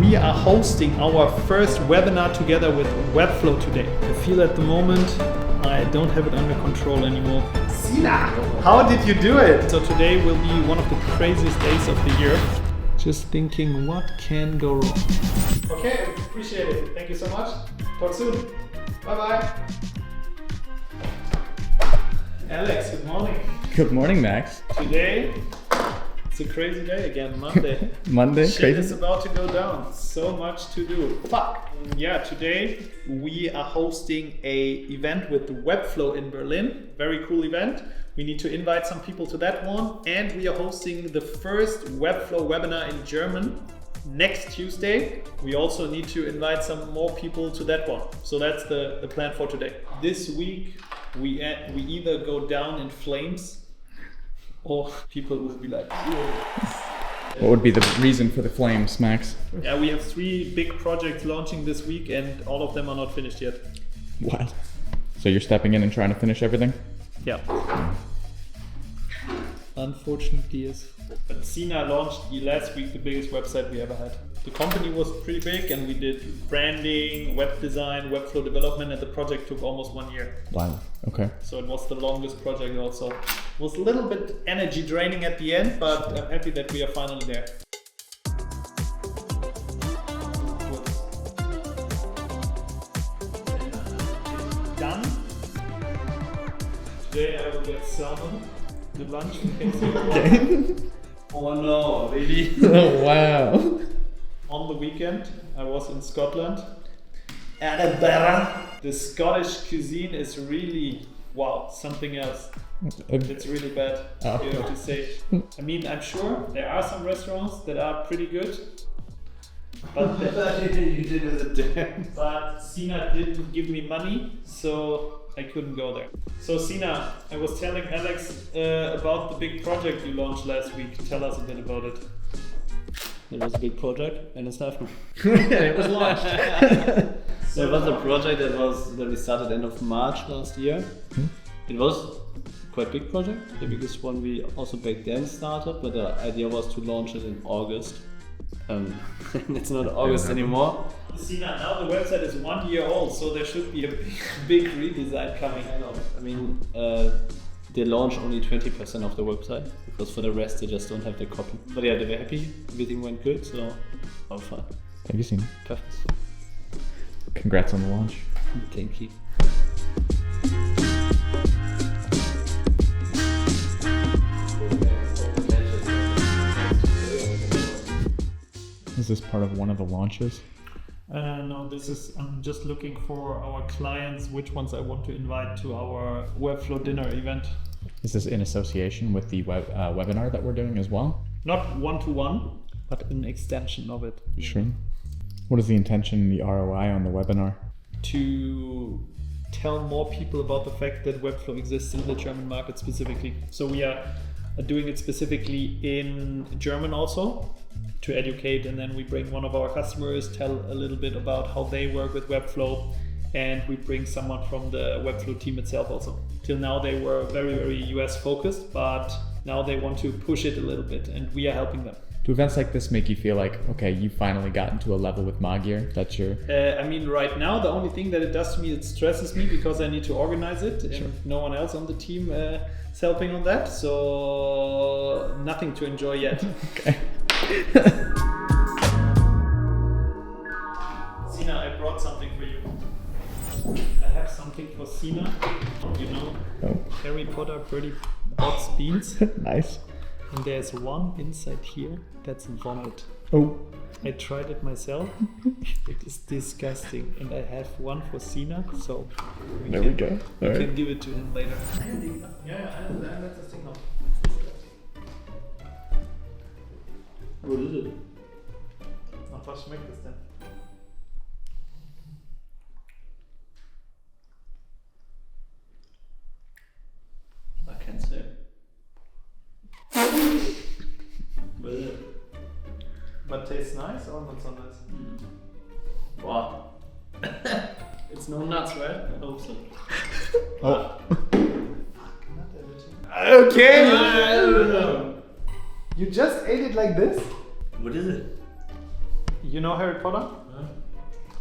we are hosting our first webinar together with Webflow today. I feel at the moment I don't have it under control anymore. Sina, how did you do it? So today will be one of the craziest days of the year. Just thinking, what can go wrong? Okay, appreciate it. Thank you so much. Talk soon. Bye-bye. Alex, good morning. Good morning, Max. Today, it's a crazy day again, Monday. Monday, Shit crazy. is about to go down. So much to do. Fuck. Yeah, today we are hosting a event with Webflow in Berlin. Very cool event. We need to invite some people to that one. And we are hosting the first Webflow webinar in German next Tuesday. We also need to invite some more people to that one. So that's the plan for today. This week, we either go down in flames or people will be like, What would be the reason for the flames, Max? yeah, we have 3 big projects launching this week and all of them are not finished yet. What? So you're stepping in and trying to finish everything? Yeah. Unfortunately, yes. But Sina launched last week the biggest website we ever had. The company was pretty big and we did branding, web design, Webflow development, and the project took almost 1 year. Wow. Okay. So it was the longest project also. It was a little bit energy draining at the end, but I'm happy that we are finally there. Done. Today I will get salmon at lunch. Okay. Oh no, really? Oh, wow. On the weekend, I was in Scotland. Edinburgh. The Scottish cuisine is really, wow, something else. It's really bad, Oh. you have to say. I mean, I'm sure there are some restaurants that are pretty good. But You did it. But Sina didn't give me money, so I couldn't go there. So Sina, I was telling Alex about the big project you launched last week. Tell us a bit about it. It was a big project and it's happening. It was launched. So it was a project that we started end of March last year. It was quite a big project, the biggest one we also back then started, but the idea was to launch it in August. It's not August anymore. Sina, now the website is 1 year old, so there should be a big redesign coming. I mean, they launched only 20% of the website because for the rest they just don't have the copy. But yeah, they were happy, everything went good, so all fine. Thank you, Sina. Perfect. Congrats on the launch. Thank you. Is this part of one of the launches? No, I'm just looking for our clients, which ones I want to invite to our Webflow dinner event. Is this in association with the webinar that we're doing as well? Not one-to-one, but an extension of it. Sure. What is the intention and the ROI on the webinar? To tell more people about the fact that Webflow exists in the German market specifically. So we are doing it specifically in German also to educate, and then we bring one of our customers, tell a little bit about how they work with Webflow, and we bring someone from the Webflow team itself also. Till now they were very, very US focused, but now they want to push it a little bit and we are helping them. Do events like this make you feel like, okay, you finally gotten to a level with Magyar that you're... I mean, right now, the only thing that it does to me, it stresses me because I need to organize it and no one else on the team is helping on that. So nothing to enjoy yet. Okay. Sina, I brought something for you. I have something for Sina. You know, Harry Potter, Bertie, Bott's beans. Nice. And there's one inside here that's vomit. Oh. I tried it myself. It is disgusting. And I have one for Sina, so We go. we All right. can give it to him later. Yeah, that's the thing now. What is it? Na, was schmeckt es denn? I can't say. But tastes nice or not so nice? Wow. It's no nuts, right? I hope so. Oh. Okay. I don't know. You just ate it like this? What is it? You know Harry Potter?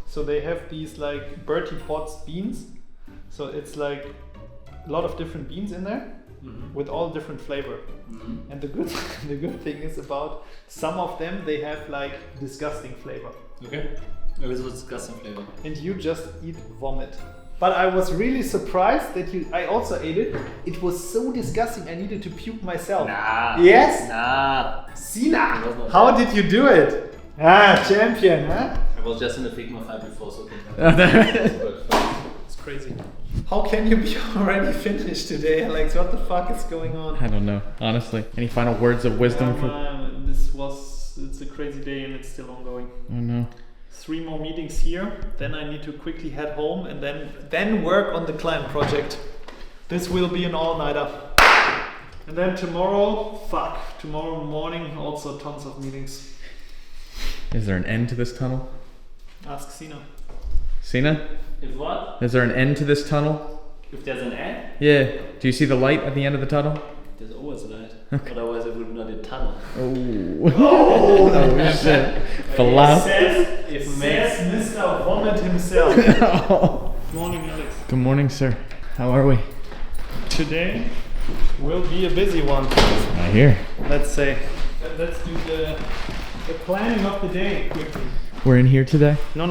So they have these like Bertie Bott's beans. So it's like a lot of different beans in there with all different flavor. And the good thing is about some of them, they have like disgusting flavor. Okay. It was disgusting flavor. And you just eat vomit. But I was really surprised that I also ate it. It was so disgusting I needed to puke myself. Nah. Yes? Nah. Sina, how did you do it? Champion, huh? I was just in the Figma file before, so It's crazy. How can you be already finished today? Like, what the fuck is going on? I don't know, honestly. Any final words of wisdom It's a crazy day and it's still ongoing. I don't know. 3 more meetings here, then I need to quickly head home and then work on the client project. This will be an all-nighter. And then tomorrow morning also tons of meetings. Is there an end to this tunnel? Ask Sina. Sina? If what? Is there an end to this tunnel? If there's an end? Yeah. Do you see the light at the end of the tunnel? There's always a light. Otherwise it would not be a tunnel. Oh, no shit. It says Mr. Vomit himself. Good morning, Alex. Good morning, sir. How are we? Today will be a busy one. I hear. Let's do the planning of the day quickly. We're in here today? No.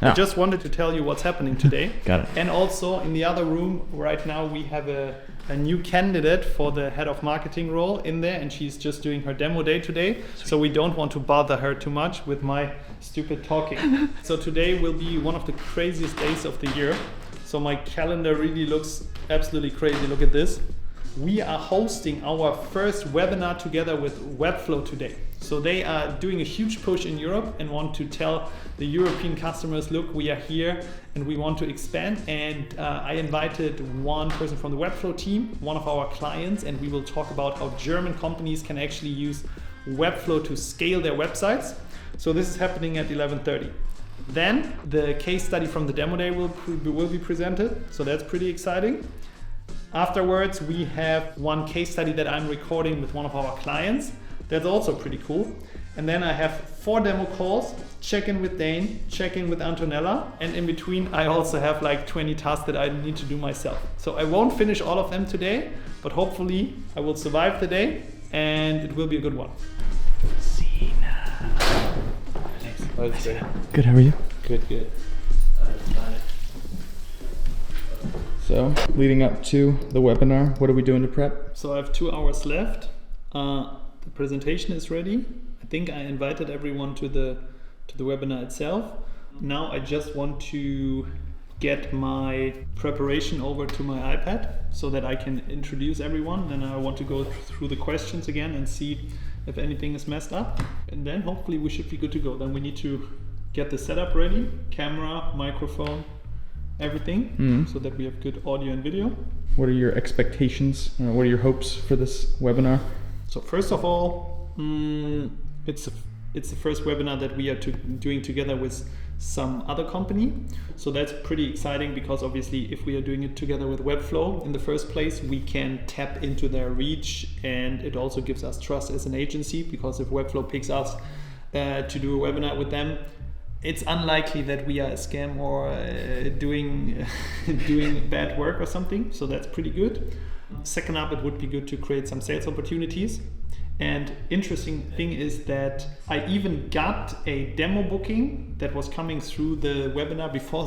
I Oh. just wanted to tell you what's happening today. Got it. And also in the other room right now we have a new candidate for the head of marketing role in there, and she's just doing her demo day today. So we don't want to bother her too much with my stupid talking. So today will be one of the craziest days of the year. So my calendar really looks absolutely crazy. Look at this. We are hosting our first webinar together with Webflow today. So they are doing a huge push in Europe and want to tell the European customers, look, we are here and we want to expand. And I invited one person from the Webflow team, one of our clients, and we will talk about how German companies can actually use Webflow to scale their websites. So this is happening at 11:30. Then the case study from the demo day will be presented. So that's pretty exciting. Afterwards, we have one case study that I'm recording with one of our clients. That's also pretty cool. And then I have 4 demo calls, check in with Dane, check in with Antonella. And in between, I also have like 20 tasks that I need to do myself. So I won't finish all of them today, but hopefully I will survive the day and it will be a good one. Good, how are you? Good. So, leading up to the webinar, what are we doing to prep? So I have 2 hours left. The presentation is ready. I think I invited everyone to the webinar itself. Now I just want to get my preparation over to my iPad so that I can introduce everyone. Then I want to go through the questions again and see if anything is messed up. And then hopefully we should be good to go. Then we need to get the setup ready, camera, microphone, everything, so that we have good audio and video. What are your expectations? What are your hopes for this webinar? So first of all, it's the first webinar that we are doing together with some other company. So that's pretty exciting because obviously if we are doing it together with Webflow in the first place, we can tap into their reach, and it also gives us trust as an agency, because if Webflow picks us to do a webinar with them, it's unlikely that we are a scam or doing bad work or something. So that's pretty good. Second up, it would be good to create some sales opportunities. And interesting thing is that I even got a demo booking that was coming through the webinar before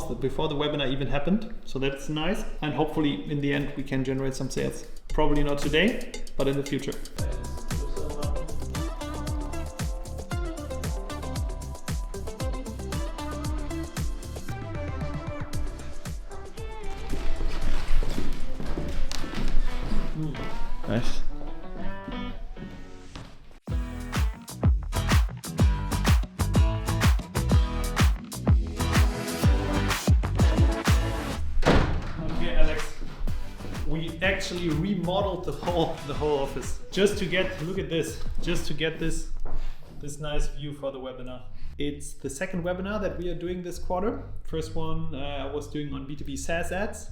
the webinar even happened. So that's nice. And hopefully in the end we can generate some sales. Probably not today, but in the future. Nice. Okay, Alex. We actually remodeled the whole office just to get this nice view for the webinar. It's the second webinar that we are doing this quarter. First one I was doing on B2B SaaS ads.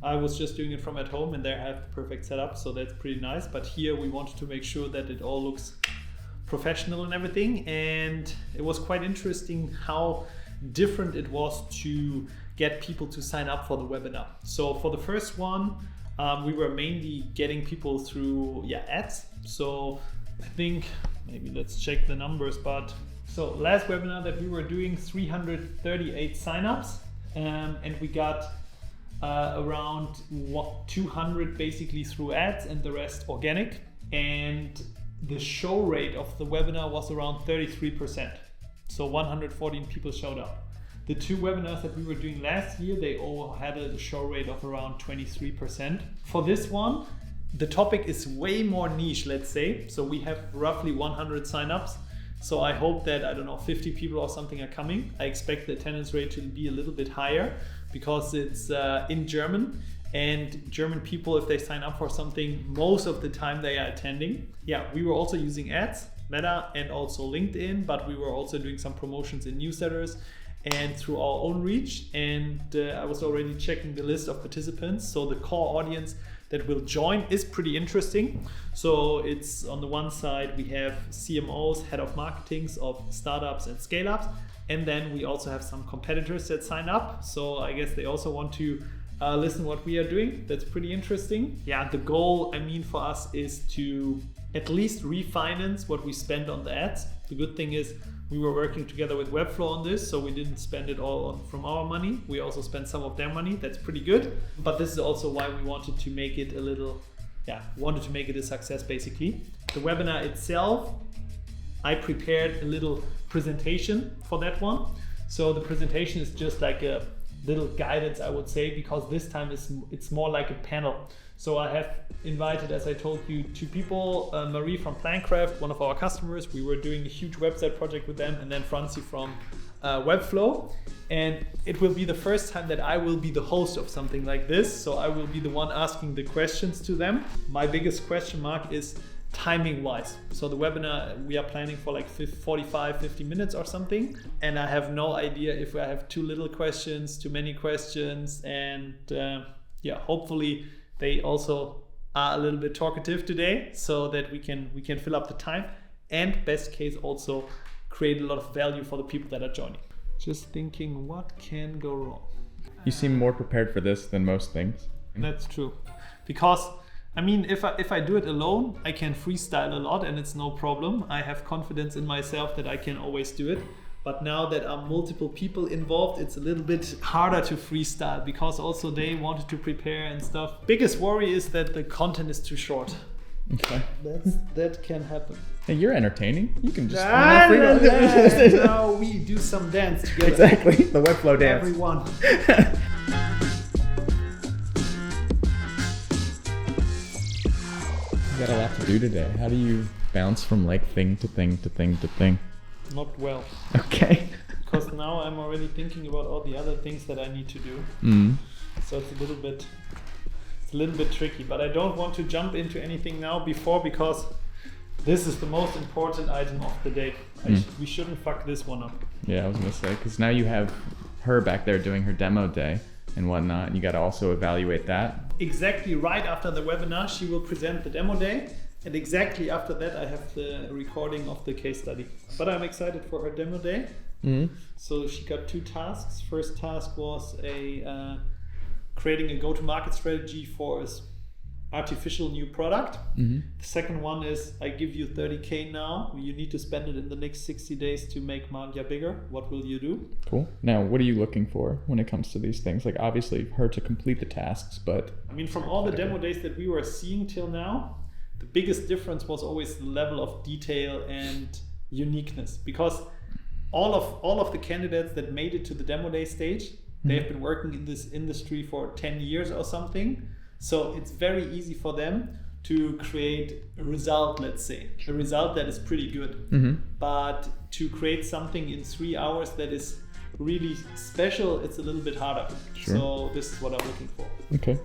I was just doing it from at home, and there I have the perfect setup, so that's pretty nice. But here we wanted to make sure that it all looks professional and everything. And it was quite interesting how different it was to get people to sign up for the webinar. So for the first one, we were mainly getting people through ads. So I think maybe let's check the numbers, but so last webinar that we were doing 338 signups, and we got around 200 basically through ads and the rest organic. And the show rate of the webinar was around 33%. So 114 people showed up. The two webinars that we were doing last year, they all had a show rate of around 23%. For this one, the topic is way more niche, let's say. So we have roughly 100 signups. So I hope that, 50 people or something are coming. I expect the attendance rate to be a little bit higher because it's in German. And German people, if they sign up for something, most of the time they are attending. Yeah, we were also using ads, Meta, and also LinkedIn, but we were also doing some promotions in newsletters and through our own reach. And I was already checking the list of participants. So the core audience that will join is pretty interesting. So it's on the one side, we have CMOs, head of marketings of startups and scale-ups. And then we also have some competitors that sign up. So I guess they also want to listen what we are doing. That's pretty interesting. Yeah, the goal, for us is to at least refinance what we spend on the ads. The good thing is we were working together with Webflow on this, so we didn't spend it all from our money. We also spent some of their money. That's pretty good. But this is also why we wanted to make it a success basically. The webinar itself, I prepared a little presentation for that one. So the presentation is just like a little guidance, I would say, because this time it's more like a panel. So I have invited, as I told you, two people, Marie from Plancraft, one of our customers. We were doing a huge website project with them, and then Franzi from Webflow. And it will be the first time that I will be the host of something like this. So I will be the one asking the questions to them. My biggest question mark is timing wise. So the webinar, we are planning for like 45, 50 minutes or something. And I have no idea if I have too little questions, too many questions. And hopefully they also are a little bit talkative today so that we can fill up the time, and best case also create a lot of value for the people that are joining. Just thinking, what can go wrong? You seem more prepared for this than most things. That's true. Because if I do it alone, I can freestyle a lot and it's no problem. I have confidence in myself that I can always do it. But now that are multiple people involved, it's a little bit harder to freestyle because also they wanted to prepare and stuff. Biggest worry is that the content is too short. Okay. That can happen. Hey, you're entertaining. You can just No, we do some dance together. Exactly, the Webflow dance. Everyone. You got a lot to do today. How do you bounce from like thing to thing to thing to thing? Not well. Okay. Because now I'm already thinking about all the other things that I need to do. So it's a little bit tricky, but I don't want to jump into anything now because this is the most important item of the day. We shouldn't fuck this one up. Yeah, I was gonna say, because now you have her back there doing her demo day and whatnot, and you got to also evaluate that. Exactly right after the webinar, she will present the demo day. And exactly after that, I have the recording of the case study. But I'm excited for her demo day. So she got 2 tasks. First task was creating a go-to-market strategy for an artificial new product. The second one is, I give you 30K now. You need to spend it in the next 60 days to make Magia bigger. What will you do? Cool. Now, what are you looking for when it comes to these things? Like, obviously, her to complete the tasks, but... from all the demo days that we were seeing till now, the biggest difference was always the level of detail and uniqueness, because all of the candidates that made it to the demo day stage, they have been working in this industry for 10 years or something. So it's very easy for them to create a result, let's say, a result that is pretty good. But to create something in 3 hours that is really special, it's a little bit harder. Sure. So this is what I'm looking for. Okay.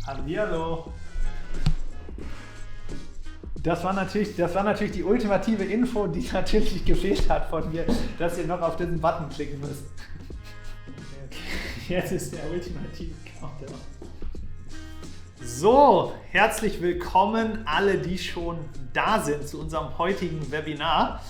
Hallihallo. Das war natürlich die ultimative Info, die natürlich gefehlt hat von mir, dass ihr noch auf diesen Button klicken müsst. Jetzt ist der ultimative Countdown. So, herzlich willkommen alle, die schon da sind zu unserem heutigen Webinar.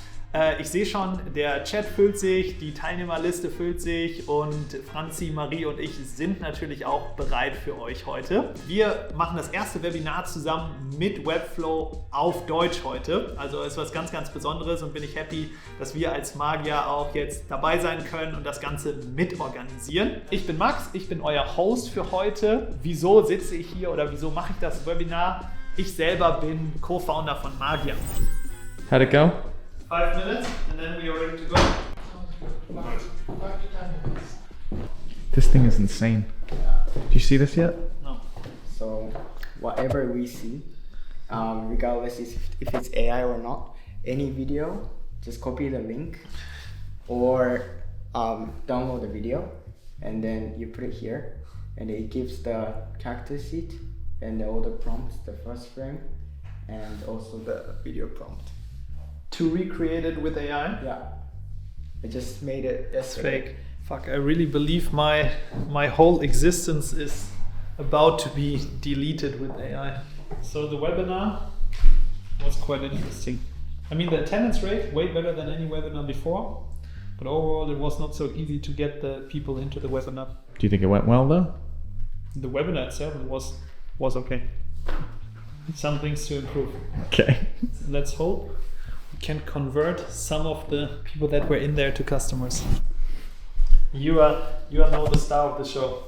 Ich sehe schon, der Chat füllt sich, die Teilnehmerliste füllt sich und Franzi, Marie und ich sind natürlich auch bereit für euch heute. Wir machen das erste Webinar zusammen mit Webflow auf Deutsch heute. Also ist was ganz, ganz Besonderes und bin ich happy, dass wir als Magier auch jetzt dabei sein können und das Ganze mitorganisieren. Ich bin Max, ich bin euer Host für heute. Wieso sitze ich hier oder wieso mache ich das Webinar? Ich selber bin Co-Founder von Magier. How'd it go? 5 minutes and then we are ready to go. 5 to 10 minutes. This thing is insane. Do you see this yet? No. So whatever we see, regardless if it's AI or not, any video, just copy the link or download the video and then you put it here and it gives the character sheet and all the prompts, the first frame and also the video prompt. To recreate it with AI? Yeah, I just made it It's yesterday. fake. Fuck, I really believe my whole existence is about to be deleted with AI. So the webinar was quite interesting. I mean, the attendance rate, way better than any webinar before. But overall, it was not so easy to get the people into the webinar. Do you think it went well though? The webinar itself was okay. Some things to improve. Okay. Let's hope we can convert some of the people that were in there to customers. You are now the star of the show.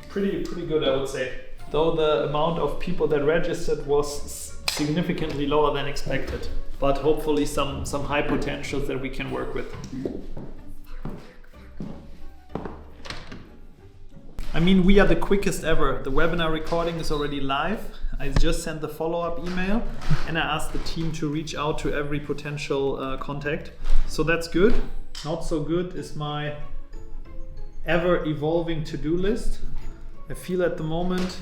Pretty good, I would say. Though the amount of people that registered was significantly lower than expected, but hopefully some high potentials that we can work with. I mean, we are the quickest ever. The webinar recording is already live. I just sent the follow-up email and I asked the team to reach out to every potential contact. So that's good. Not so good is my ever-evolving to-do list. I feel at the moment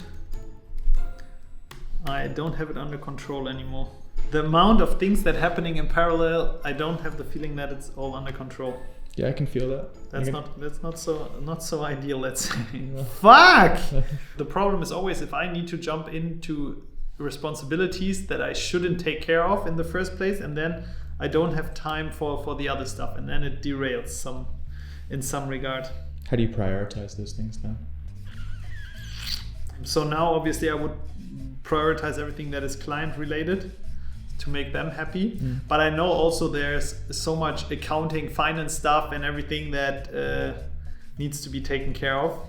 I don't have it under control anymore. The amount of things that are happening in parallel, I don't have the feeling that it's all under control. Yeah, I can feel that. That's not so ideal, let's say. Fuck! The problem is always if I need to jump into responsibilities that I shouldn't take care of in the first place, and then I don't have time for the other stuff, and then it derails in some regard. How do you prioritize those things now? So now obviously I would prioritize everything that is client related to make them happy. But I know also there's so much accounting, finance stuff and everything that needs to be taken care of.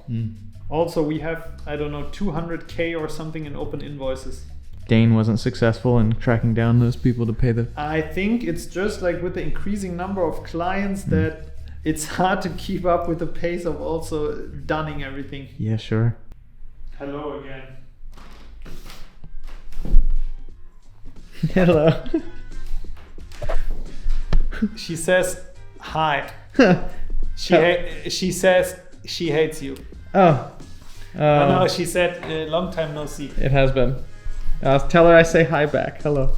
Also we have, I don't know, 200k or something in open invoices. Dane wasn't successful in tracking down those people to pay the... I think it's just like with the increasing number of clients that it's hard to keep up with the pace of also dunning everything. Yeah, sure. Hello again. Hello. She says hi. She says she hates you. Oh. No, she said long time no see. It has been. Tell her I say hi back. Hello.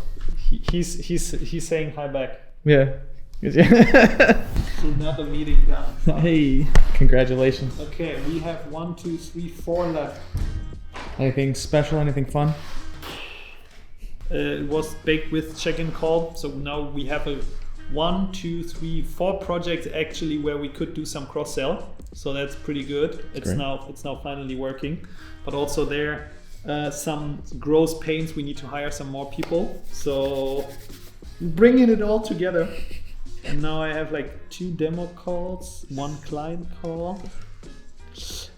He's saying hi back. Yeah. Another meeting done. Hey, congratulations. Okay, we have 1, 2, 3, 4 left. Anything special? Anything fun? It was baked with check-in call, so now we have a 1, 2, 3, 4 projects actually where we could do some cross-sell. So that's pretty good. It's now finally working. But also there some growth pains. We need to hire some more people. So bringing it all together. And now I have like 2 demo calls, 1 client call,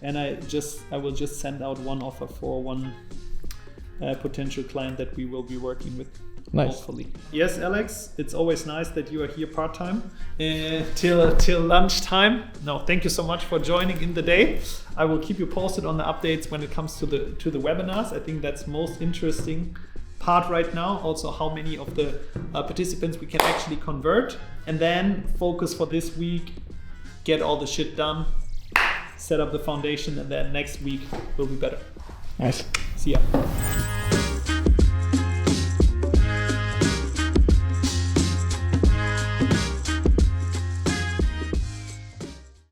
and I will just send out 1 offer for 1 potential client that we will be working with. Nice. Hopefully. Yes, Alex, it's always nice that you are here part-time till lunchtime. No, thank you so much for joining in the day. I will keep you posted on the updates when it comes to the webinars. I think that's most interesting part right now. Also how many of the participants we can actually convert, and then focus for this week, get all the shit done, set up the foundation, and then next week will be better. Nice. See ya.